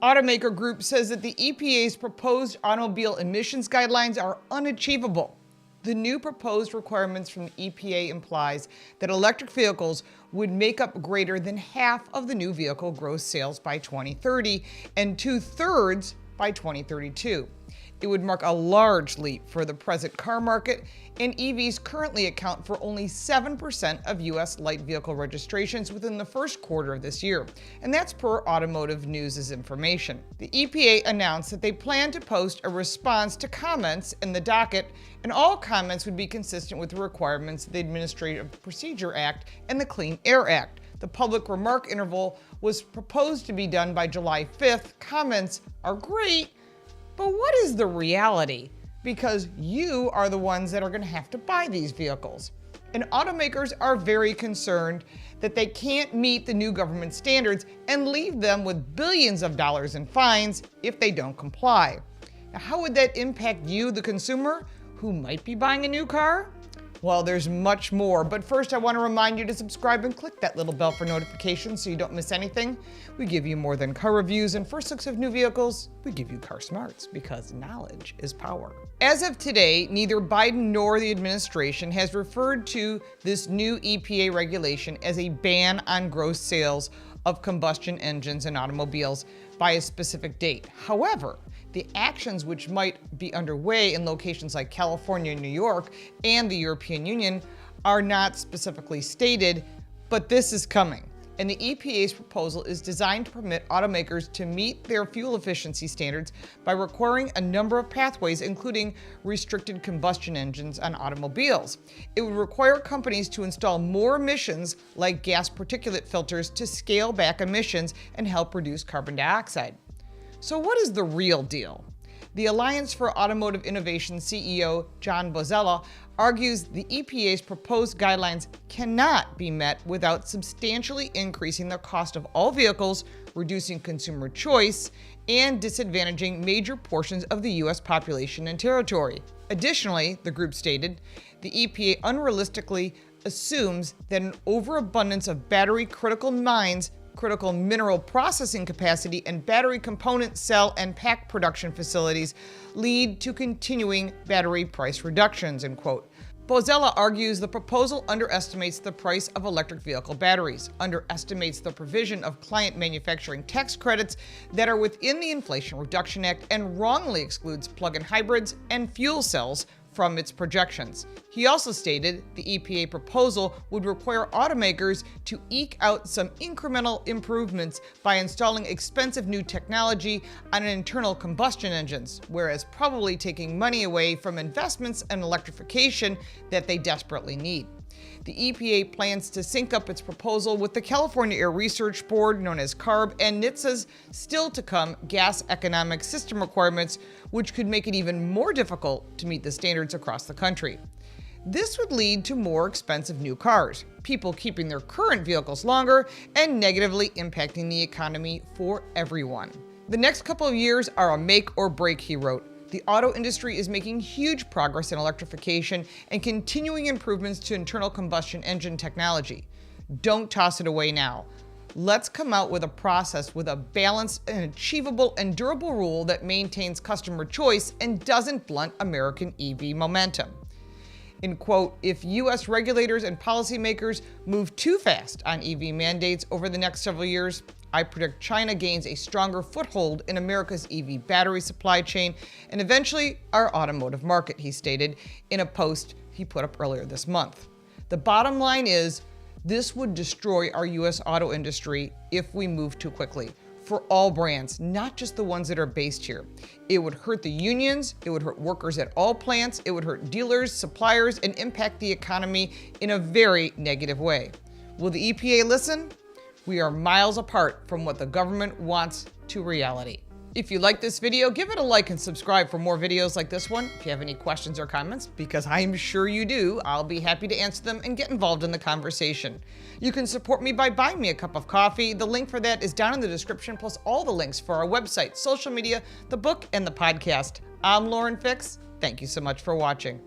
Automaker Group says that the EPA's proposed automobile emissions guidelines are unachievable. The new proposed requirements from the EPA implies that electric vehicles would make up greater than half of the new vehicle gross sales by 2030 and 2/3 by 2032. It would mark a large leap for the present car market, and EVs currently account for only 7% of U.S. light vehicle registrations within the first quarter of this year, and that's per Automotive News' information. The EPA announced that they plan to post a response to comments in the docket, and all comments would be consistent with the requirements of the Administrative Procedure Act and the Clean Air Act. The public remark interval was proposed to be done by July 5th. Comments are great, but what is the reality? Because you are the ones that are going to have to buy these vehicles. And automakers are very concerned that they can't meet the new government standards and leave them with billions of dollars in fines if they don't comply. Now, how would that impact you, the consumer, who might be buying a new car? Well, there's much more, but first I want to remind you to subscribe and click that little bell for notifications so you don't miss anything. We give you more than car reviews and first looks of new vehicles. We give you car smarts because knowledge is power. As of today, neither Biden nor the administration has referred to this new EPA regulation as a ban on gross sales of combustion engines and automobiles by a specific date. However, the actions which might be underway in locations like California and New York and the European Union are not specifically stated, but this is coming. And the EPA's proposal is designed to permit automakers to meet their fuel efficiency standards by requiring a number of pathways, including restricted combustion engines on automobiles. It would require companies to install more emissions like gas particulate filters to scale back emissions and help reduce carbon dioxide. So what is the real deal? The Alliance for Automotive Innovation CEO John Bozzella argues the EPA's proposed guidelines cannot be met without substantially increasing the cost of all vehicles, reducing consumer choice, and disadvantaging major portions of the U.S. population and territory. Additionally, the group stated, the EPA unrealistically assumes that an overabundance of battery critical mines, critical mineral processing capacity, and battery component, cell, and pack production facilities lead to continuing battery price reductions, end quote. Bozzella argues the proposal underestimates the price of electric vehicle batteries, underestimates the provision of client manufacturing tax credits that are within the Inflation Reduction Act, and wrongly excludes plug-in hybrids and fuel cells from its projections. He also stated the EPA proposal would require automakers to eke out some incremental improvements by installing expensive new technology on internal combustion engines, whereas probably taking money away from investments in electrification that they desperately need. The EPA plans to sync up its proposal with the California Air Research Board, known as CARB, and NHTSA's still-to-come gas economic system requirements, which could make it even more difficult to meet the standards across the country. This would lead to more expensive new cars, people keeping their current vehicles longer, and negatively impacting the economy for everyone. The next couple of years are a make or break, he wrote. The auto industry is making huge progress in electrification and continuing improvements to internal combustion engine technology. Don't toss it away now. Let's come out with a process with a balanced and achievable and durable rule that maintains customer choice and doesn't blunt American EV momentum. In quote, if U.S. regulators and policymakers move too fast on EV mandates over the next several years, I predict China gains a stronger foothold in America's EV battery supply chain and eventually our automotive market, he stated in a post he put up earlier this month. The bottom line is, this would destroy our U.S. auto industry if we move too quickly, for all brands, not just the ones that are based here. It would hurt the unions, it would hurt workers at all plants, it would hurt dealers, suppliers, and impact the economy in a very negative way. Will the EPA listen? We are miles apart from what the government wants to reality. If you like this video, give it a like and subscribe for more videos like this one. If you have any questions or comments, because I'm sure you do, I'll be happy to answer them and get involved in the conversation. You can support me by buying me a cup of coffee. The link for that is down in the description, plus all the links for our website, social media, the book, and the podcast. I'm Lauren Fix. Thank you so much for watching.